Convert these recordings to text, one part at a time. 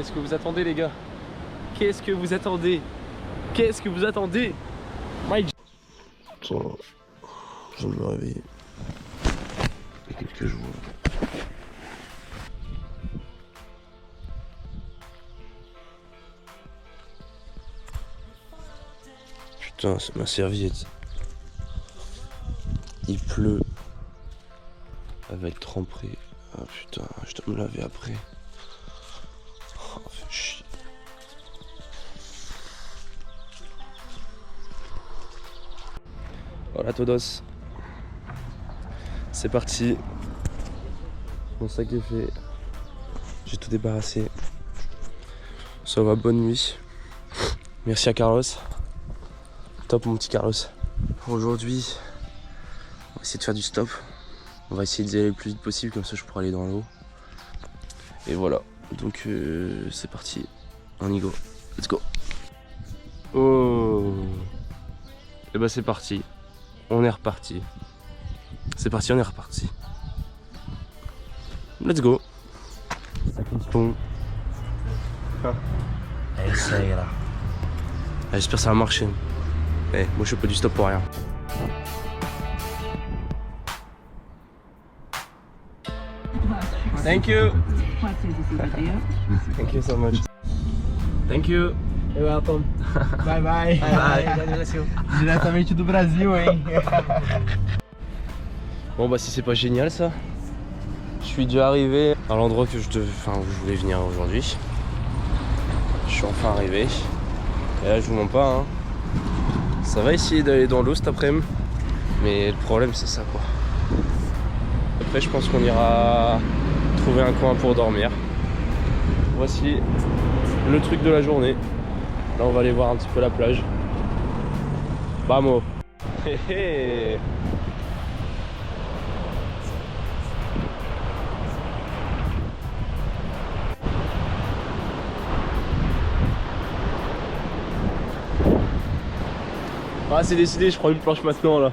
Qu'est-ce que vous attendez les gars? Qu'est-ce que vous attendez? Qu'est-ce que vous attendez? Mike. Attends, je viens de me réveiller. Il y a quelques jours. Putain, c'est ma serviette. Il pleut. Elle va être trempée. Ah putain, je dois me laver après. Oh, fait chier. Voilà Todos. C'est parti. Mon sac est fait. J'ai tout débarrassé. Ça va, bonne nuit. Merci à Carlos. Top mon petit Carlos. Aujourd'hui, on va essayer de faire du stop. On va essayer d'y aller le plus vite possible, comme ça je pourrai aller dans l'eau. Et voilà, donc c'est parti. On y go. Let's go. Oh. Et bah c'est parti. On est reparti. C'est parti, on est reparti. Let's go. Ça bon. Allez, ça y est là. J'espère que ça va marcher. Eh, moi je fais pas du stop pour rien. Thank you. Thank you so much. Thank you. You're welcome. Bye bye. Bye. Diretamente do Brasil, hein? Bon bah si c'est pas génial ça. Je suis déjà arrivé à l'endroit que où je voulais venir aujourd'hui. Je suis enfin arrivé. Et là je vous mens pas hein. Ça va essayer d'aller dans l'eau cet après-midi. Mais le problème c'est ça quoi. Après je pense qu'on ira trouver un coin pour dormir. Voici le truc de la journée. Là on va aller voir un petit peu la plage. Vamos. Ah c'est décidé, je prends une planche maintenant là.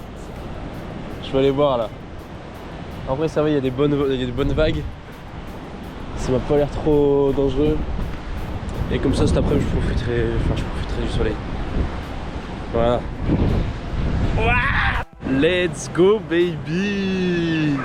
Je vais aller voir là. En vrai ça va, il y a des bonnes vagues. Ça m'a pas l'air trop dangereux. Et comme ça cet après-midi je profiterai du soleil. Voilà. Let's go baby.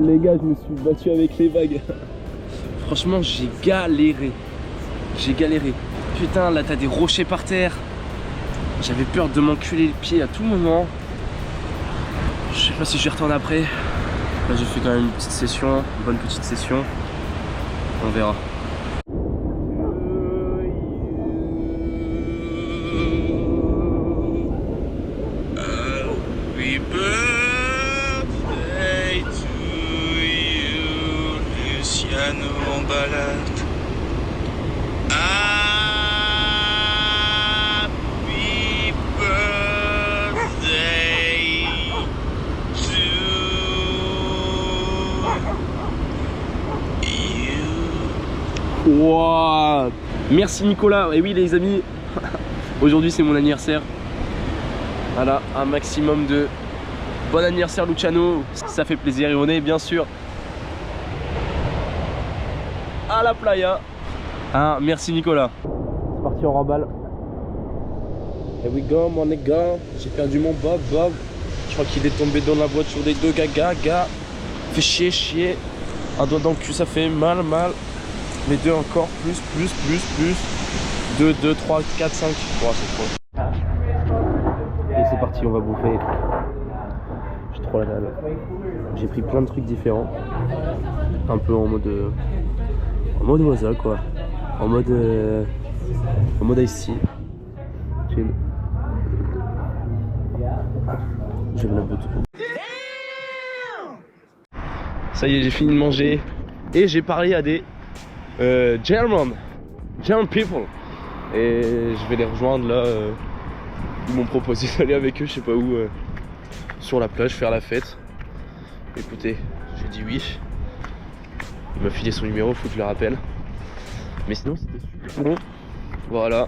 Les gars, je me suis battu avec les vagues. Franchement, j'ai galéré. J'ai galéré. Putain, là, t'as des rochers par terre. J'avais peur de m'enculer le pied à tout moment. Je sais pas si je retourne après. Là, j'ai fait quand même une petite session, une bonne petite session. On verra. En balade. Happy birthday to you. Wow. Merci Nicolas. Et oui les amis, aujourd'hui c'est mon anniversaire. Voilà, un maximum de bon anniversaire Luciano. Ça fait plaisir et on est bien sûr à la playa. Ah, merci Nicolas. C'est parti en remballe. Here we go mon gars. J'ai perdu mon Bob. Je crois qu'il est tombé dans la voiture des deux gars. Fait chier. Un doigt dans le cul ça fait mal. Les deux encore. Plus. 2, 3, 4, 5. Oh, c'est trop. Et c'est parti, on va bouffer. J'ai trop la dalle. J'ai pris plein de trucs différents. Un peu en mode oiseau quoi, en mode ice-tea. Chill. J'aime la botte. Ça y est, j'ai fini de manger et j'ai parlé à des German people et je vais les rejoindre là. Ils m'ont proposé d'aller avec eux, je sais pas où, sur la plage faire la fête. Écoutez, j'ai dit oui. Il m'a filé son numéro, faut que je le rappelle. Mais sinon c'était super bon. Voilà.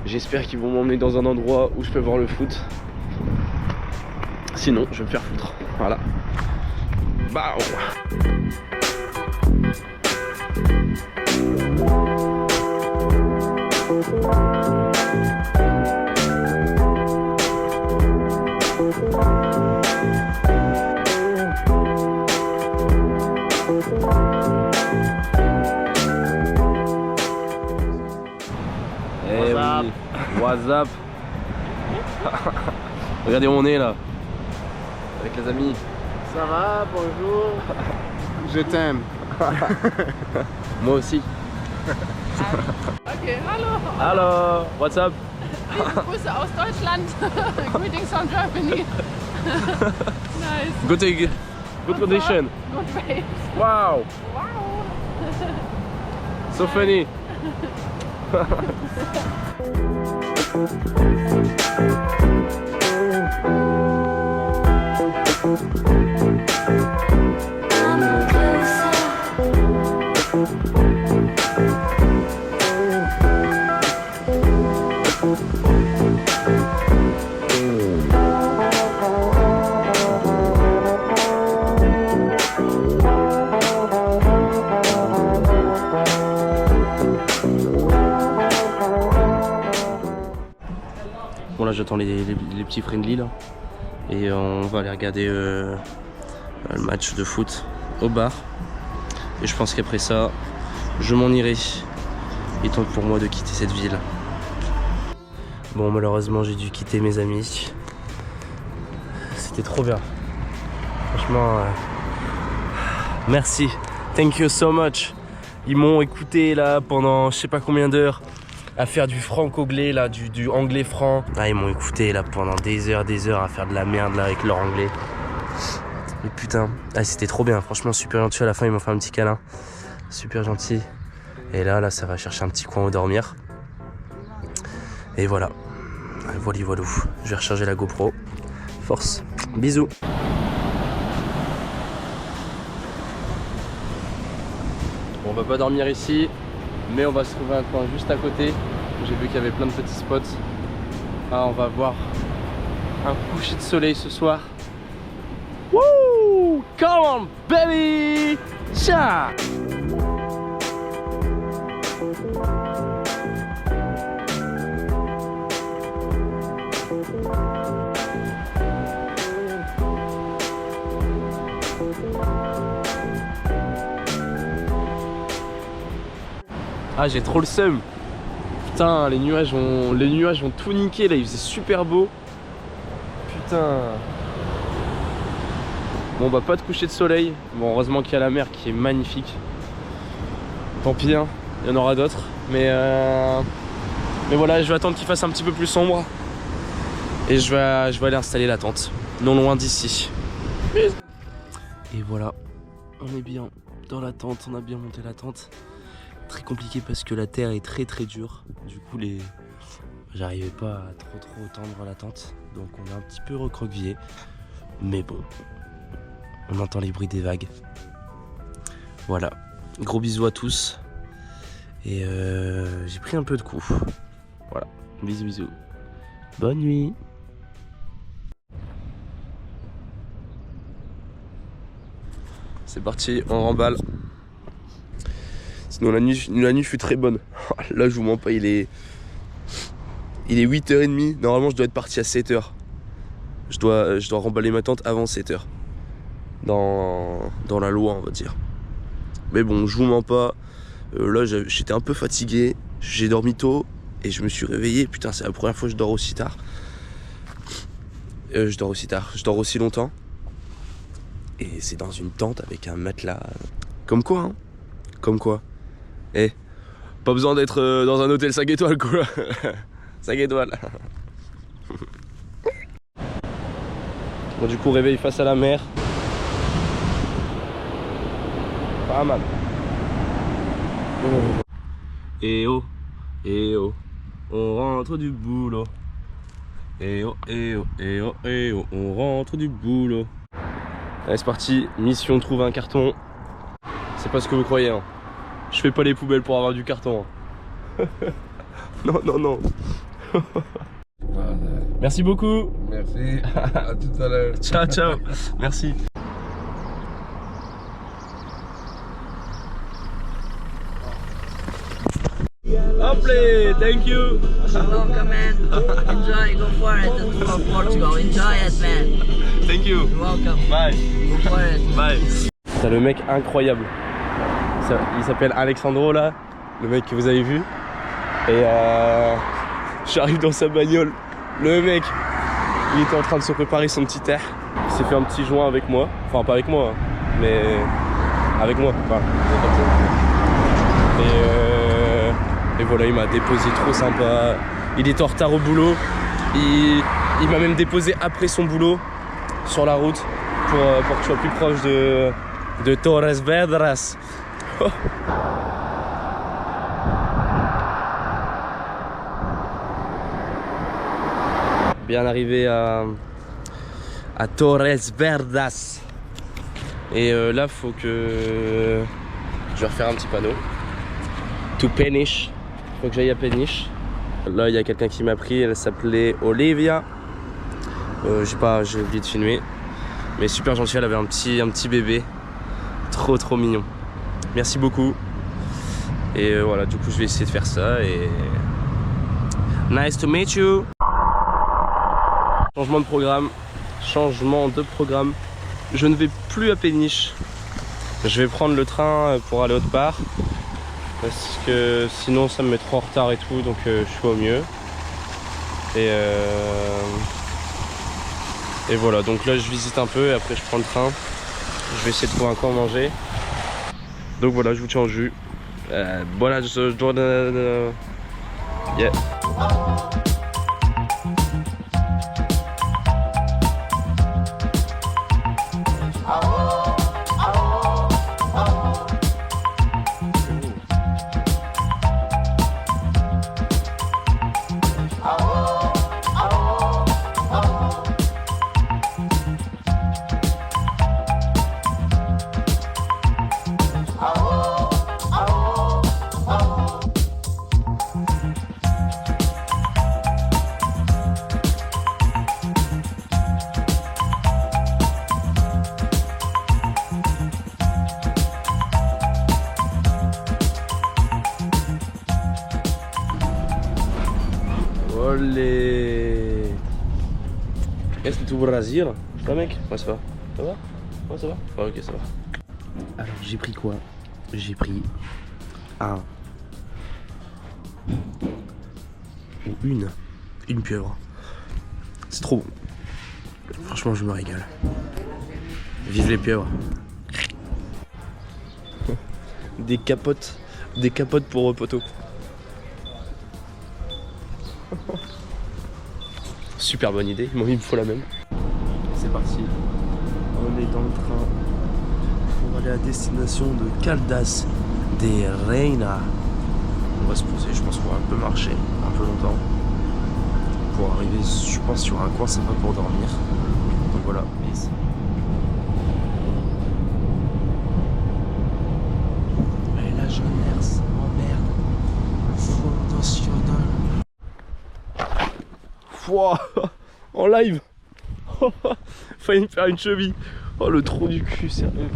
J'espère qu'ils vont m'emmener dans un endroit où je peux voir le foot. Sinon, je vais me faire foutre. Voilà. Bah. What's up? Regardez où on est là. Avec les amis. Ça va, bonjour. Je t'aime. Moi aussi. Okay, hallo. Hallo, what's up? Grüße aus Deutschland. Greetings from Germany. Nice. Good condition. Good waves. Wow. Wow. So funny. Bon là j'attends les petits friendly là. Et on va aller regarder le match de foot au bar. Et je pense qu'après ça, je m'en irai. Il est temps pour moi de quitter cette ville. Bon malheureusement j'ai dû quitter mes amis. C'était trop bien. Franchement, merci. Thank you so much. Ils m'ont écouté là pendant je sais pas combien d'heures à faire du franc-anglais là, du anglais franc. Ah, ils m'ont écouté là pendant des heures à faire de la merde là avec leur anglais. Mais putain, ah, c'était trop bien, franchement super gentil. À la fin ils m'ont fait un petit câlin, super gentil. Et là ça va chercher un petit coin où dormir. Et voilà, voilou. Je vais recharger la GoPro. Force, bisous. Bon, on va pas dormir ici, mais on va se trouver un coin juste à côté. J'ai vu qu'il y avait plein de petits spots. Ah, on va voir un coucher de soleil ce soir. Wouh! Come on, baby! Tcha! Ah, j'ai trop le seum. Putain, les nuages ont tout niqué là, il faisait super beau. Putain. Bon bah pas de coucher de soleil. Bon heureusement qu'il y a la mer qui est magnifique. Tant pis hein, il y en aura d'autres. Mais voilà, je vais attendre qu'il fasse un petit peu plus sombre. Et je vais aller installer la tente. Non loin d'ici. Et voilà, on est bien dans la tente, on a bien monté la tente. Très compliqué parce que la terre est très dure. Du coup j'arrivais pas à trop tendre la tente. Donc on est un petit peu recroquevillé. Mais bon, on entend les bruits des vagues. Voilà, gros bisous à tous. Et j'ai pris un peu de coups. Voilà, bisous. Bonne nuit. C'est parti, on remballe. Sinon la nuit fut très bonne. Là je vous mens pas, il est 8h30. Normalement je dois être parti à 7h. Je dois remballer ma tente avant 7h. Dans la loi on va dire. Mais bon je vous mens pas. Là j'étais un peu fatigué. J'ai dormi tôt et je me suis réveillé. Putain c'est la première fois que je dors aussi tard. Je dors aussi longtemps. Et c'est dans une tente avec un matelas. Comme quoi hein. Comme quoi. Eh, pas besoin d'être dans un hôtel 5 étoiles quoi. 5 étoiles. Bon du coup réveil face à la mer. Pas mal. Et oh, on rentre du boulot. Et oh, on rentre du boulot. Allez c'est parti, mission trouver un carton. C'est pas ce que vous croyez hein. Je fais pas les poubelles pour avoir du carton. Non, non, non. Voilà. Merci beaucoup. Merci. À tout à l'heure. Ciao, ciao. Merci. Hopley, thank you. Welcome, man. Enjoy, go for it. That's for Portugal. Enjoy it, man. Thank you. You're welcome. Bye. Go for it. Bye. T'as le mec incroyable. Il s'appelle Alexandro là, le mec que vous avez vu. Et j'arrive dans sa bagnole. Le mec, il était en train de se préparer son petit air. Il s'est fait un petit joint avec moi. Enfin, pas avec moi, hein, mais avec moi. Enfin, et voilà, il m'a déposé trop sympa. Il était en retard au boulot. Il m'a même déposé après son boulot sur la route pour que je sois plus proche de Torres Vedras. Oh. Bien arrivé à Torres Vedras. Et là, faut que je vais refaire un petit panneau. To Peniche. Faut que j'aille à Peniche. Là, il y a quelqu'un qui m'a pris. Elle s'appelait Olivia. J'ai oublié de filmer. Mais super gentille. Elle avait un petit bébé. Trop mignon. Merci beaucoup. Et voilà, du coup, je vais essayer de faire ça. Et nice to meet you. Changement de programme. Je ne vais plus à Peniche. Je vais prendre le train pour aller autre part. Parce que sinon ça me met trop en retard et tout, donc je suis au mieux. Et voilà, donc là je visite un peu et après je prends le train. Je vais essayer de trouver un coin à manger. Donc voilà, je vous tiens au jus. Bonne journée. Yeah. Olé. Est-ce que tu veux Brasil? Ça mec? Ouais, ça va. Ça va? Ouais, ça va? Ouais, ok, ça va. Alors j'ai pris quoi? J'ai pris une pieuvre. C'est trop bon. Franchement, je me régale. Vive les pieuvres. Des capotes pour poteau. Super bonne idée, il me faut la même. C'est parti, on est dans le train pour aller à destination de Caldas de Reina. On va se poser, je pense qu'on va un peu marcher, un peu longtemps. Pour arriver, je pense, sur un coin sympa pour dormir. Donc voilà, ici. Et la jeunesse, oh merde, Front National. Wow, en live. Failli me faire une cheville. Oh le trou du cul, sérieux.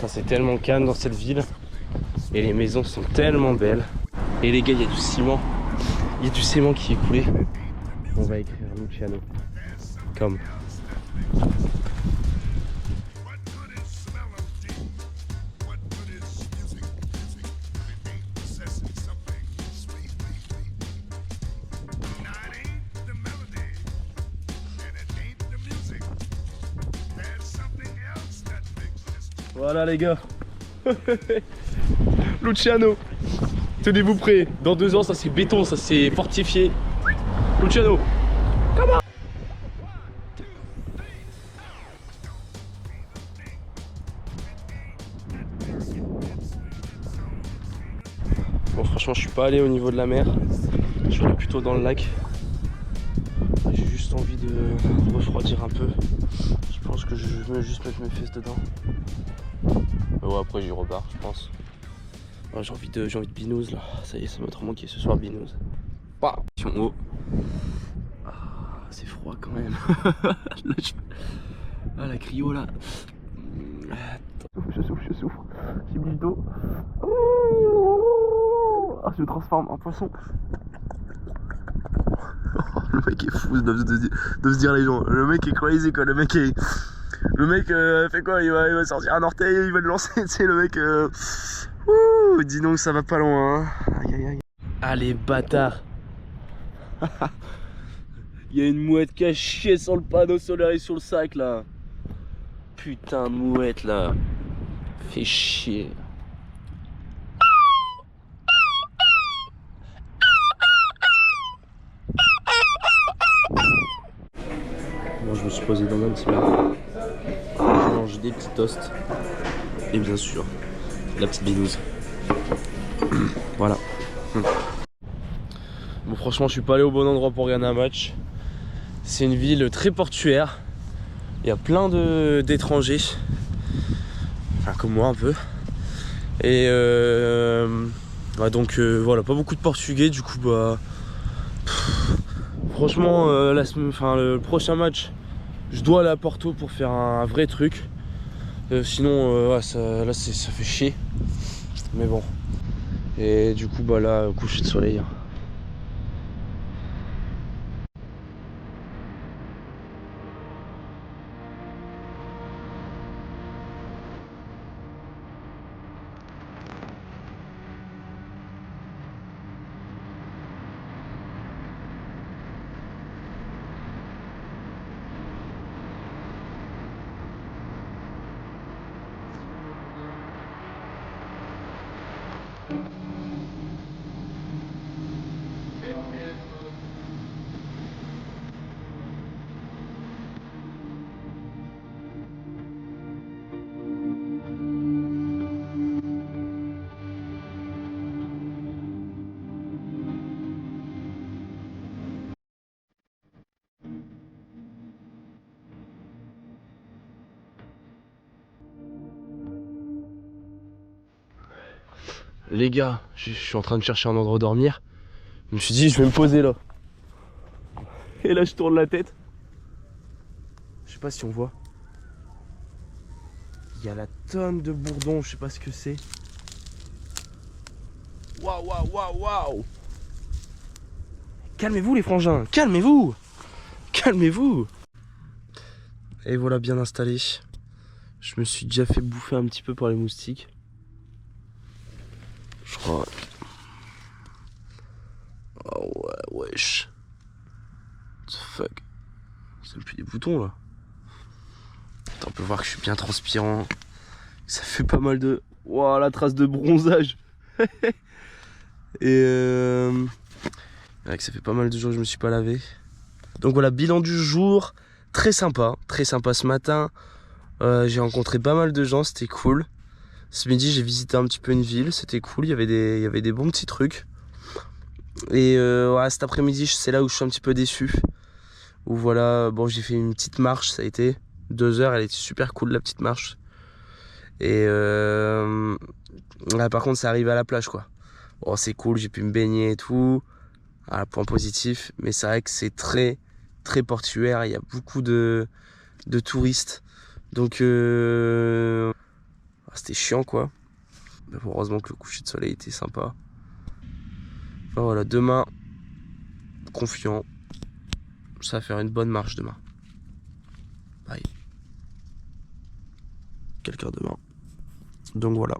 C'est tellement calme dans cette ville et les maisons sont tellement belles. Et les gars, il y a du ciment. Il y a du ciment qui est coulé. On va écrire Luciano. Comme. Voilà les gars. Luciano, tenez-vous prêts. Dans 2 ans, ça c'est béton, ça c'est fortifié. Luciano, come on. Bon, franchement, je suis pas allé au niveau de la mer. Je suis allé plutôt dans le lac. J'ai juste envie de refroidir un peu. Je pense que je vais juste mettre mes fesses dedans. Mais ouais, après j'y repars, je pense. Ouais, j'ai envie de binouze là. Ça y est, ça m'a trop manqué ce soir, binouze. Bah. Haut. Ah, c'est froid quand même. Là, ah, la cryo là. Je souffre. J'ai mis le dos. Ah, je me transforme en poisson. Le mec est fou, doivent se dire les gens. Le mec est crazy quoi. Le mec fait quoi, il va sortir un orteil, il va le lancer. Tu sais, le mec. Ouh, dis donc, ça va pas loin. Hein. Aïe aïe aïe. Allez, bâtard. Il y a une mouette qui a chié sur le panneau solaire et sur le sac là. Putain de mouette là. Fait chier. Bon, je me suis posé dans un petit bar. Je mange des petits toasts. Et bien sûr, la petite binouze. Voilà. Bon, franchement, je suis pas allé au bon endroit pour regarder un match. C'est une ville très portuaire. Il y a plein d'étrangers. Enfin, comme moi un peu. Et bah, donc voilà, pas beaucoup de portugais. Du coup, bah. Franchement, le prochain match, je dois aller à Porto pour faire un vrai truc. Sinon, ouais, ça fait chier. Mais bon. Et du coup, bah là, coucher de soleil. Hein. Les gars, je suis en train de chercher un endroit où dormir. Je me suis dit, je vais me poser là. Et là, je tourne la tête. Je sais pas si on voit. Il y a la tonne de bourdons, je sais pas ce que c'est. Waouh, waouh, waouh, waouh. Calmez-vous les frangins, calmez-vous. Calmez-vous. Et voilà, bien installé. Je me suis déjà fait bouffer un petit peu par les moustiques. Je crois. Oh ouais, wesh. What the fuck. Ça me pue des boutons là. Attends, on peut voir que je suis bien transpirant. Ça fait pas mal de. Waouh, la trace de bronzage. Et ouais, que ça fait pas mal de jours que je me suis pas lavé. Donc voilà, bilan du jour. Très sympa ce matin. J'ai rencontré pas mal de gens, c'était cool. Ce midi, j'ai visité un petit peu une ville, c'était cool, il y avait des bons petits trucs. Et ouais, cet après-midi, c'est là où je suis un petit peu déçu. Où voilà, bon, j'ai fait une petite marche, ça a été 2 heures, elle était super cool la petite marche. Et là, par contre, ça arrive à la plage quoi. Bon, c'est cool, j'ai pu me baigner et tout. Voilà, point positif, mais c'est vrai que c'est très portuaire, il y a beaucoup de touristes. Donc c'était chiant quoi. Mais bon, heureusement que le coucher de soleil était sympa. Enfin voilà, demain, confiant. Ça va faire une bonne marche demain. Bye. Quelqu'un demain. Donc voilà.